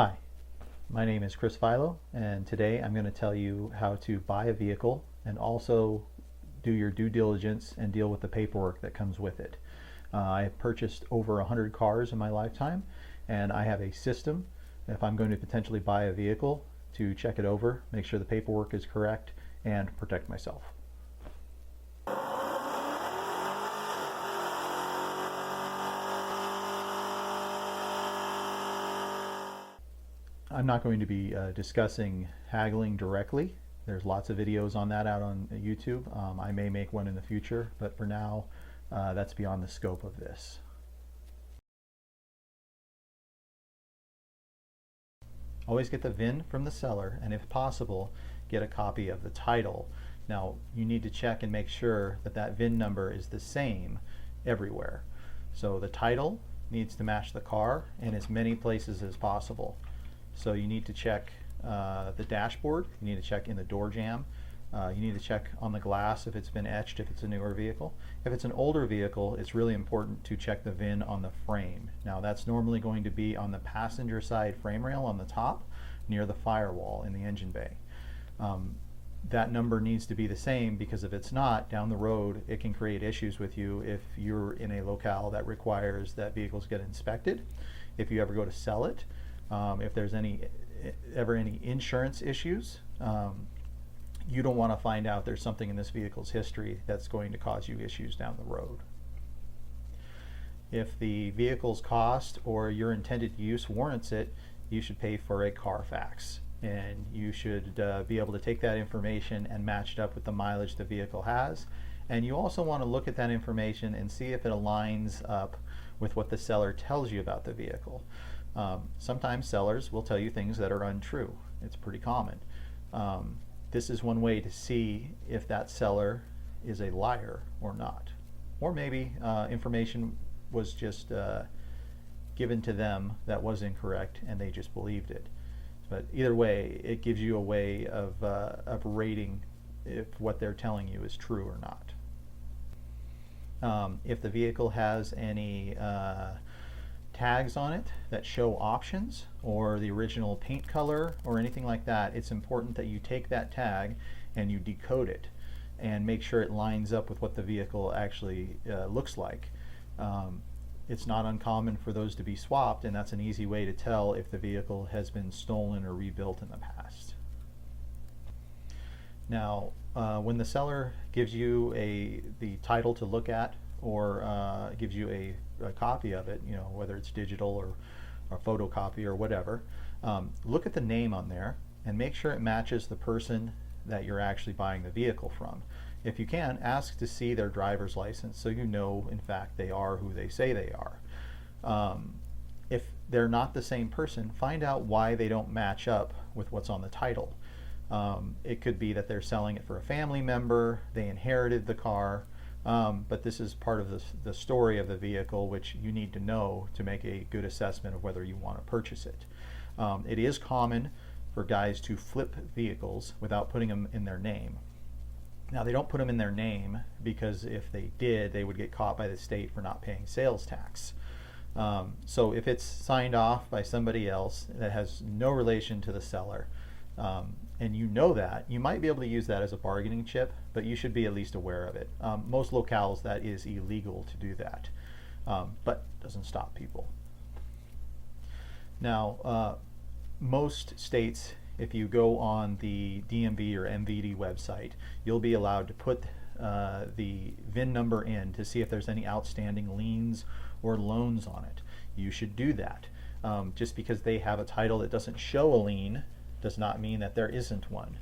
Hi, my name is Chris Philo, and today I'm going to tell you how to buy a vehicle and also do your due diligence and deal with the paperwork that comes with it. I have purchased over 100 cars in my lifetime, and I have a system, if I'm going to potentially buy a vehicle, to check it over, make sure the paperwork is correct, and protect myself. I'm not going to be discussing haggling directly. There's lots of videos on that out on YouTube. I may make one in the future, but for now, that's beyond the scope of this. Always get the VIN from the seller, and if possible, get a copy of the title. Now, you need to check and make sure that that VIN number is the same everywhere. So the title needs to match the car in as many places as possible. So you need to check the dashboard, you need to check in the door jamb, you need to check on the glass if it's been etched, if it's a newer vehicle. If it's an older vehicle, it's really important to check the VIN on the frame. Now that's normally going to be on the passenger side frame rail on the top near the firewall in the engine bay. That number needs to be the same, because if it's not, down the road it can create issues with you if you're in a locale that requires that vehicles get inspected, if you ever go to sell it. If there's ever any insurance issues, you don't want to find out there's something in this vehicle's history that's going to cause you issues down the road. If the vehicle's cost or your intended use warrants it, you should pay for a Carfax, and you should be able to take that information and match it up with the mileage the vehicle has. And you also want to look at that information and see if it aligns up with what the seller tells you about the vehicle. Sometimes sellers will tell you things that are untrue. It's pretty common. This is one way to see if that seller is a liar or not. Or maybe information was just given to them that was incorrect and they just believed it. But either way, it gives you a way of rating if what they're telling you is true or not. If the vehicle has any tags on it that show options or the original paint color or anything like that, it's important that you take that tag and you decode it and make sure it lines up with what the vehicle actually looks like. It's not uncommon for those to be swapped, and that's an easy way to tell if the vehicle has been stolen or rebuilt in the past. Now, when the seller gives you the title to look at, or gives you a copy of it, whether it's digital or photocopy or whatever, look at the name on there and make sure it matches the person that you're actually buying the vehicle from. If you can, ask to see their driver's license so you know in fact they are who they say they are. If they're not the same person, find out why they don't match up with what's on the title. It could be that they're selling it for a family member, they inherited the car, but this is part of the story of the vehicle, which you need to know to make a good assessment of whether you want to purchase it. It is common for guys to flip vehicles without putting them in their name. Now, they don't put them in their name because if they did, they would get caught by the state for not paying sales tax. So if it's signed off by somebody else that has no relation to the seller, and you know that, you might be able to use that as a bargaining chip, but you should be at least aware of it. Most locales, that is illegal to do that, but doesn't stop people. Now, most states, if you go on the DMV or MVD website, you'll be allowed to put the VIN number in to see if there's any outstanding liens or loans on it. You should do that. Just because they have a title that doesn't show a lien does not mean that there isn't one.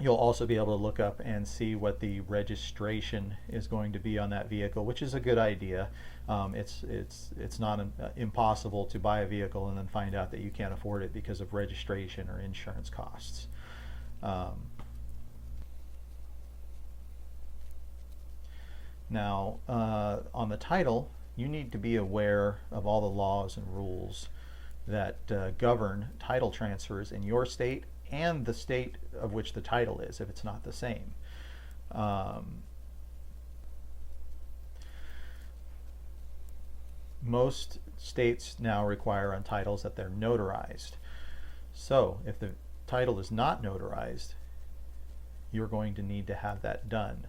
You'll also be able to look up and see what the registration is going to be on that vehicle, which is a good idea. It's not impossible to buy a vehicle and then find out that you can't afford it because of registration or insurance costs. Now, on the title, you need to be aware of all the laws and rules that govern title transfers in your state and the state of which the title is, if it's not the same. most states now require on titles that they're notarized. So if the title is not notarized, you're going to need to have that done.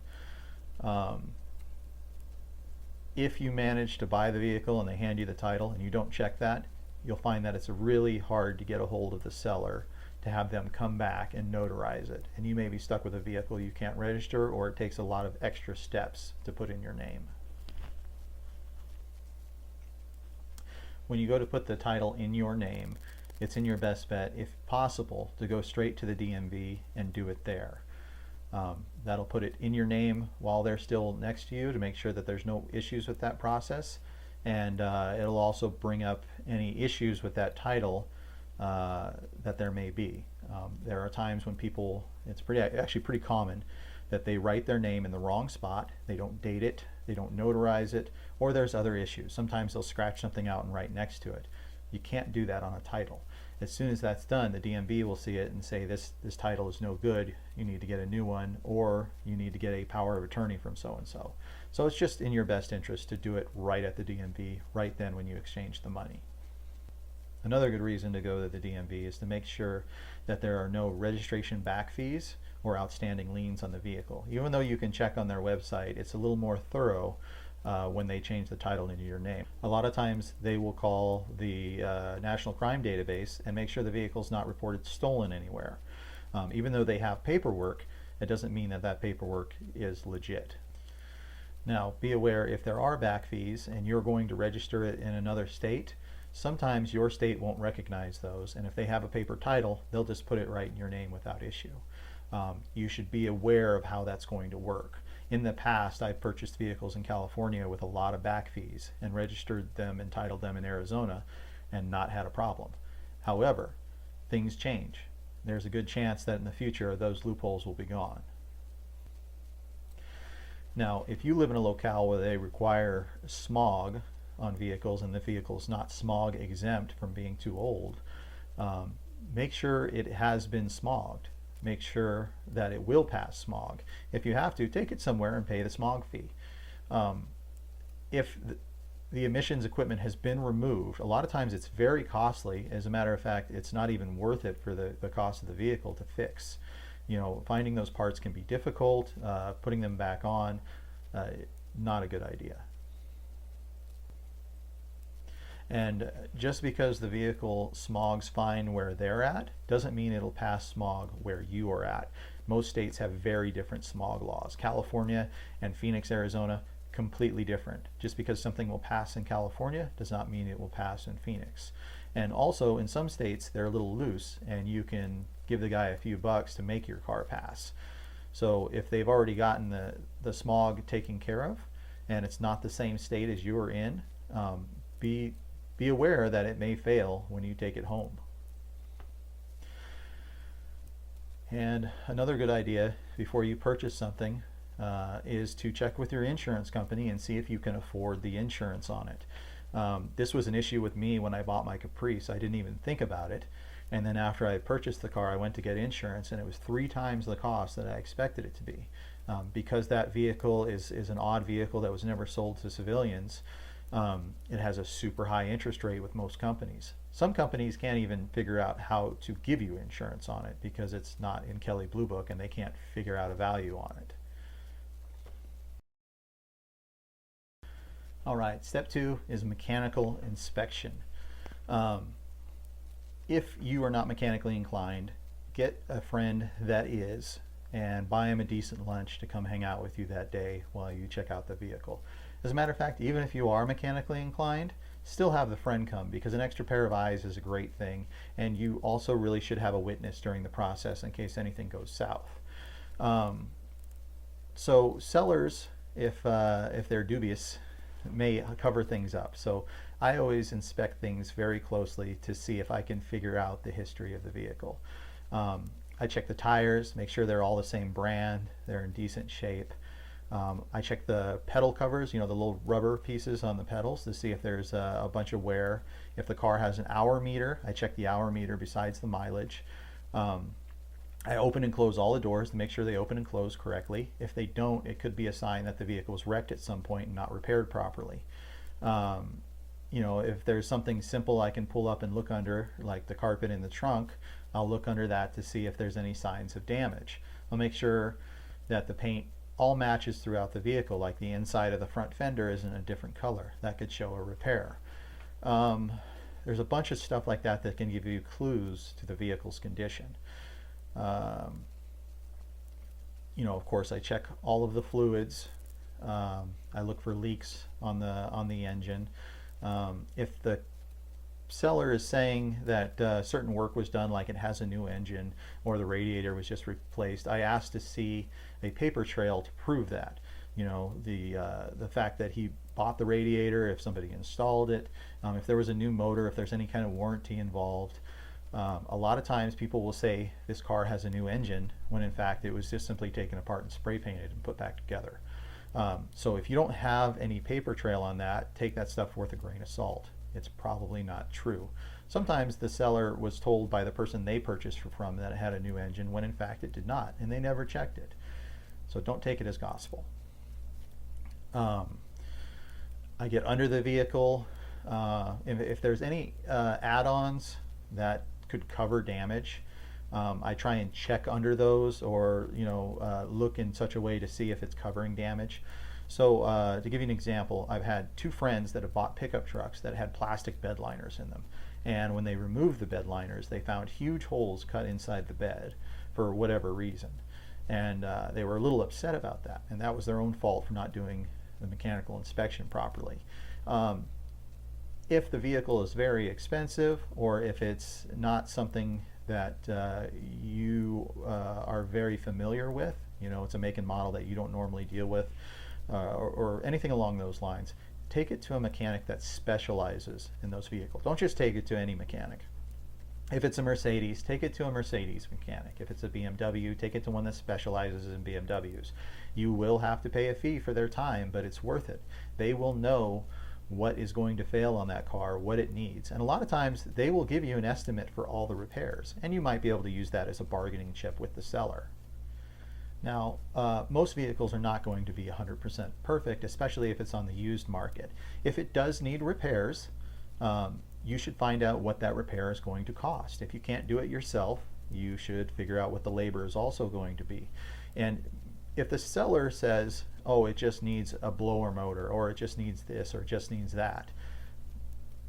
If you manage to buy the vehicle and they hand you the title and you don't check that, you'll find that it's really hard to get a hold of the seller to have them come back and notarize it. And you may be stuck with a vehicle you can't register, or it takes a lot of extra steps to put in your name. When you go to put the title in your name, it's in your best bet, if possible, to go straight to the DMV and do it there. That'll put it in your name while they're still next to you to make sure that there's no issues with that process, and it'll also bring up any issues with that title that there may be. There are times when people, it's actually pretty common, that they write their name in the wrong spot, they don't date it, they don't notarize it, or there's other issues. Sometimes they'll scratch something out and write next to it. You can't do that on a title. As soon as that's done, the DMV will see it and say this title is no good, you need to get a new one, or you need to get a power of attorney from so-and-so. So it's just in your best interest to do it right at the DMV, right then when you exchange the money. Another good reason to go to the DMV is to make sure that there are no registration back fees or outstanding liens on the vehicle. Even though you can check on their website, it's a little more thorough when they change the title into your name. A lot of times they will call the National Crime Database and make sure the vehicle's not reported stolen anywhere. Even though they have paperwork, it doesn't mean that that paperwork is legit. Now, be aware, if there are back fees and you're going to register it in another state, sometimes your state won't recognize those, and if they have a paper title, they'll just put it right in your name without issue. You should be aware of how that's going to work. In the past, I've purchased vehicles in California with a lot of back fees and registered them and titled them in Arizona and not had a problem. However, things change. There's a good chance that in the future those loopholes will be gone. Now, if you live in a locale where they require smog on vehicles and the vehicle is not smog exempt from being too old, make sure it has been smogged. Make sure that it will pass smog. If you have to, take it somewhere and pay the smog fee. If the emissions equipment has been removed, a lot of times it's very costly. As a matter of fact, it's not even worth it for the cost of the vehicle to fix. You know, finding those parts can be difficult. Putting them back on, not a good idea. And just because the vehicle smogs fine where they're at doesn't mean it'll pass smog where you are at. Most states have very different smog laws. California and Phoenix, Arizona, completely different. Just because something will pass in California does not mean it will pass in Phoenix. And also in some states they're a little loose and you can give the guy a few bucks to make your car pass. So if they've already gotten the smog taken care of and it's not the same state as you're in, be aware that it may fail when you take it home. And another good idea before you purchase something is to check with your insurance company and see if you can afford the insurance on it. This was an issue with me when I bought my Caprice. I didn't even think about it. And then after I purchased the car, I went to get insurance and it was 3 times the cost that I expected it to be. Because that vehicle is an odd vehicle that was never sold to civilians, it has a super high interest rate with most companies. Some companies can't even figure out how to give you insurance on it because it's not in Kelley Blue Book and they can't figure out a value on it. All right, step 2 is mechanical inspection. If you are not mechanically inclined, get a friend that is and buy him a decent lunch to come hang out with you that day while you check out the vehicle. As a matter of fact, even if you are mechanically inclined, still have the friend come, because an extra pair of eyes is a great thing, and you also really should have a witness during the process in case anything goes south. So sellers, if they're dubious, may cover things up. So I always inspect things very closely to see if I can figure out the history of the vehicle. I check the tires, make sure they're all the same brand, they're in decent shape. I check the pedal covers, you know, the little rubber pieces on the pedals, to see if there's a bunch of wear. If the car has an hour meter, I check the hour meter besides the mileage. I open and close all the doors to make sure they open and close correctly. If they don't, it could be a sign that the vehicle was wrecked at some point and not repaired properly. if there's something simple I can pull up and look under, like the carpet in the trunk, I'll look under that to see if there's any signs of damage. I'll make sure that the paint all matches throughout the vehicle, like the inside of the front fender isn't a different color. That could show a repair. There's a bunch of stuff like that that can give you clues to the vehicle's condition. Of course, I check all of the fluids. I look for leaks on the engine. If the seller is saying that certain work was done, like it has a new engine or the radiator was just replaced, I ask to see a paper trail to prove that. The fact that he bought the radiator, if somebody installed it, if there was a new motor, if there's any kind of warranty involved. A lot of times people will say this car has a new engine when in fact it was just simply taken apart and spray painted and put back together. So if you don't have any paper trail on that, take that stuff with a grain of salt. It's probably not true. Sometimes the seller was told by the person they purchased from that it had a new engine when in fact it did not, and they never checked it. So don't take it as gospel. I get under the vehicle. If there's any add-ons that could cover damage, I try and check under those, or look in such a way to see if it's covering damage. So to give you an example, I've had two friends that have bought pickup trucks that had plastic bed liners in them, and when they removed the bed liners, they found huge holes cut inside the bed for whatever reason, and they were a little upset about that, and that was their own fault for not doing the mechanical inspection properly. If the vehicle is very expensive, or if it's not something that you are very familiar with, it's a make and model that you don't normally deal with, or anything along those lines, take it to a mechanic that specializes in those vehicles. Don't just take it to any mechanic. If it's a Mercedes, take it to a Mercedes mechanic. If it's a BMW, take it to one that specializes in BMWs. You will have to pay a fee for their time, but it's worth it. They will know what is going to fail on that car, what it needs. And a lot of times they will give you an estimate for all the repairs, and you might be able to use that as a bargaining chip with the seller. Now, most vehicles are not going to be 100% perfect, especially if it's on the used market. If it does need repairs, you should find out what that repair is going to cost. If you can't do it yourself, you should figure out what the labor is also going to be. And if the seller says, oh, it just needs a blower motor, or it just needs this, or it just needs that,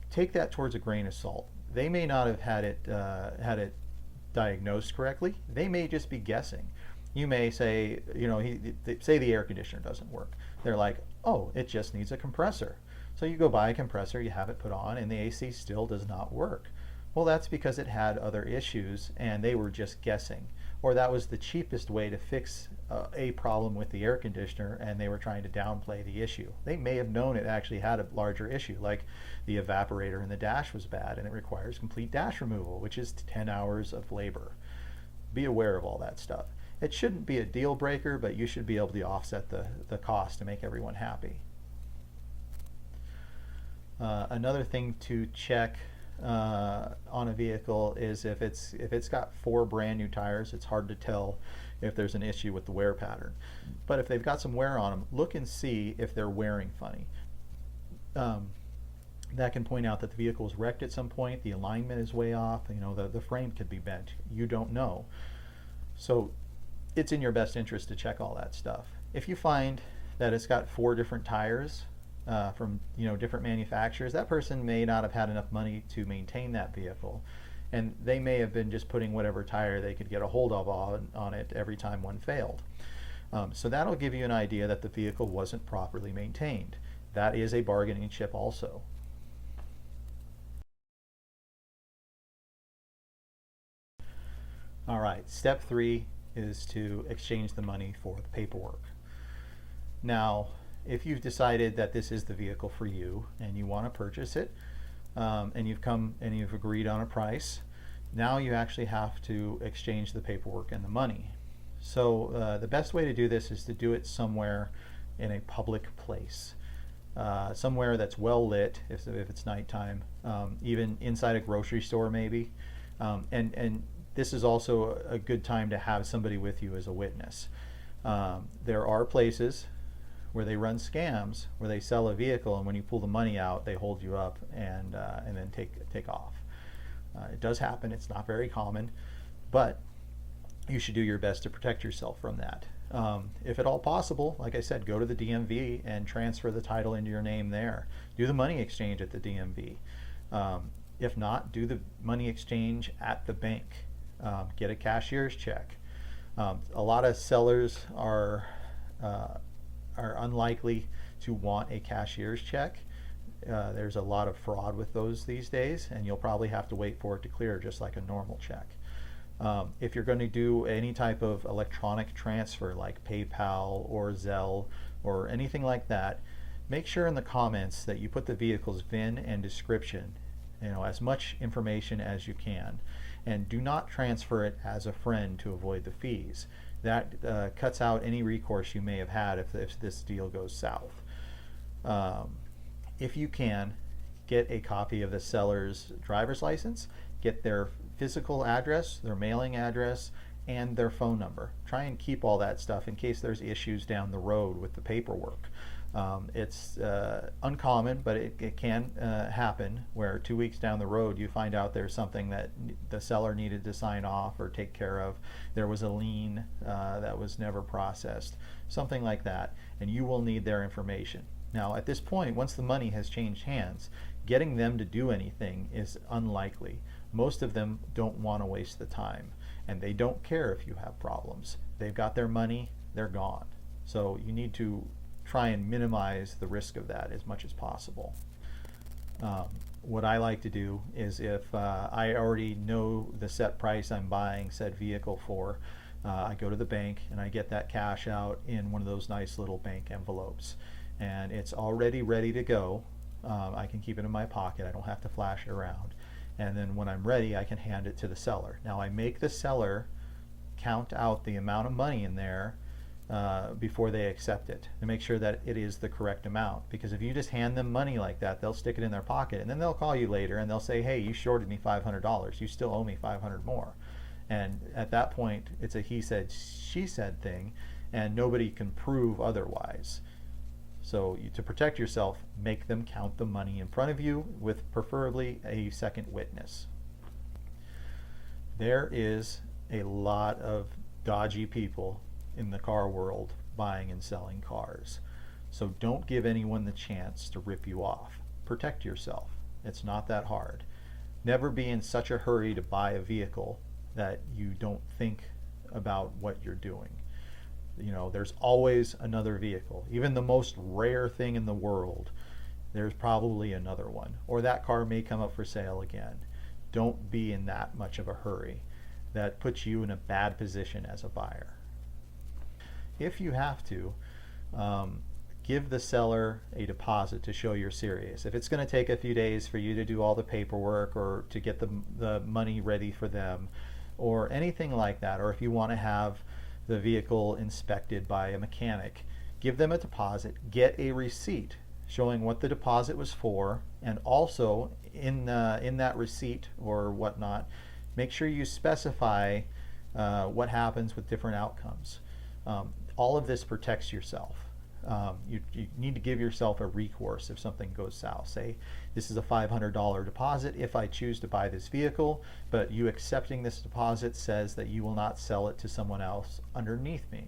take that towards a grain of salt. They may not have had it diagnosed correctly. They may just be guessing. You may say, say the air conditioner doesn't work. They're like, oh, it just needs a compressor. So you go buy a compressor, you have it put on, and the AC still does not work. Well, that's because it had other issues and they were just guessing. Or that was the cheapest way to fix a problem with the air conditioner, and they were trying to downplay the issue. They may have known it actually had a larger issue, like the evaporator in the dash was bad and it requires complete dash removal, which is 10 hours of labor. Be aware of all that stuff. It shouldn't be a deal breaker, but you should be able to offset the cost to make everyone happy. Another thing to check on a vehicle is if it's got 4 brand new tires, it's hard to tell if there's an issue with the wear pattern. But if they've got some wear on them, look and see if they're wearing funny. That can point out that the vehicle was wrecked at some point, the alignment is way off, the frame could be bent. You don't know. So it's in your best interest to check all that stuff. If you find that it's got 4 different tires from different manufacturers, that person may not have had enough money to maintain that vehicle, and they may have been just putting whatever tire they could get a hold of on it every time one failed. So that'll give you an idea that the vehicle wasn't properly maintained. That is a bargaining chip also. All right, step 3 is to exchange the money for the paperwork. Now, if you've decided that this is the vehicle for you and you want to purchase it, and you've agreed on a price, now you actually have to exchange the paperwork and the money. So the best way to do this is to do it somewhere in a public place, somewhere that's well lit if it's nighttime, even inside a grocery store maybe, and this is also a good time to have somebody with you as a witness. There are places where they run scams where they sell a vehicle, and when you pull the money out, they hold you up and then take off. It does happen. It's not very common, but you should do your best to protect yourself from that. If at all possible, like I said, go to the DMV and transfer the title into your name there. Do the money exchange at the DMV. If not, do the money exchange at the bank. Get a cashier's check. A lot of sellers are unlikely to want a cashier's check. There's a lot of fraud with those these days, and you'll probably have to wait for it to clear just like a normal check. If you're going to do any type of electronic transfer like PayPal or Zelle or anything like that, make sure in the comments that you put the vehicle's VIN and description, as much information as you can, and do not transfer it as a friend to avoid the fees. That cuts out any recourse you may have had if this deal goes south. If you can, get a copy of the seller's driver's license, get their physical address, their mailing address, and their phone number. Try and keep all that stuff in case there's issues down the road with the paperwork. It's uncommon, but it can happen where 2 weeks down the road you find out there's something that the seller needed to sign off or take care of. There was a lien that was never processed, something like that, and you will need their information. Now at this point, once the money has changed hands, getting them to do anything is unlikely. Most of them don't want to waste the time, and they don't care if you have problems. They've got their money, they're gone. So you need to try and minimize the risk of that as much as possible. What I like to do is if I already know the set price I'm buying said vehicle for, I go to the bank and I get that cash out in one of those nice little bank envelopes, and it's already ready to go. I can keep it in my pocket. I don't have to flash it around, and then when I'm ready I can hand it to the seller. Now I make the seller count out the amount of money in there before they accept it, to make sure that it is the correct amount, because if you just hand them money like that, they'll stick it in their pocket and then they'll call you later and they'll say, hey, you shorted me $500, you still owe me $500 more. And at that point it's a he said she said thing, and nobody can prove otherwise. So to protect yourself, make them count the money in front of you with preferably a second witness. There is a lot of dodgy people in the car world buying and selling cars. So don't give anyone the chance to rip you off. Protect yourself. It's not that hard. Never be in such a hurry to buy a vehicle that you don't think about what you're doing. There's always another vehicle. Even the most rare thing in the world, there's probably another one, or that car may come up for sale again. Don't be in that much of a hurry. That puts you in a bad position as a buyer. If you have to, give the seller a deposit to show you're serious. If it's going to take a few days for you to do all the paperwork or to get the money ready for them or anything like that, or if you want to have the vehicle inspected by a mechanic, give them a deposit, get a receipt showing what the deposit was for, and also in that receipt or whatnot, make sure you specify what happens with different outcomes. All of this protects yourself. You need to give yourself a recourse if something goes south. Say, this is a $500 deposit if I choose to buy this vehicle, but you accepting this deposit says that you will not sell it to someone else underneath me.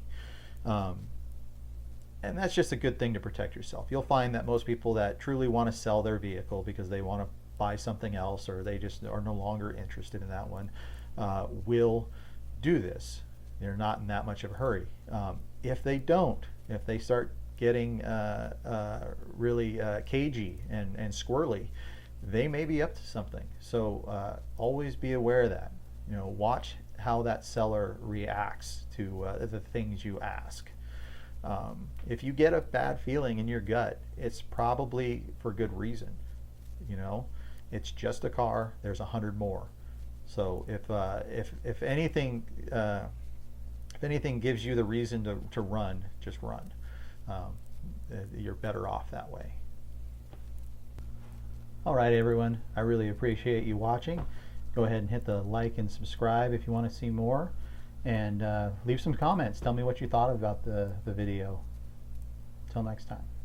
And that's just a good thing to protect yourself. You'll find that most people that truly want to sell their vehicle because they want to buy something else, or they just are no longer interested in that one, will do this. They're not in that much of a hurry. If they don't, if they start getting really cagey and squirrely, they may be up to something. So always be aware of that. Watch how that seller reacts to the things you ask. If you get a bad feeling in your gut, it's probably for good reason. It's just a car. There's 100 more. So if anything gives you the reason to run, just run. You're better off that way. All right, everyone. I really appreciate you watching. Go ahead and hit the like and subscribe if you want to see more, and leave some comments. Tell me what you thought about the video. Till next time.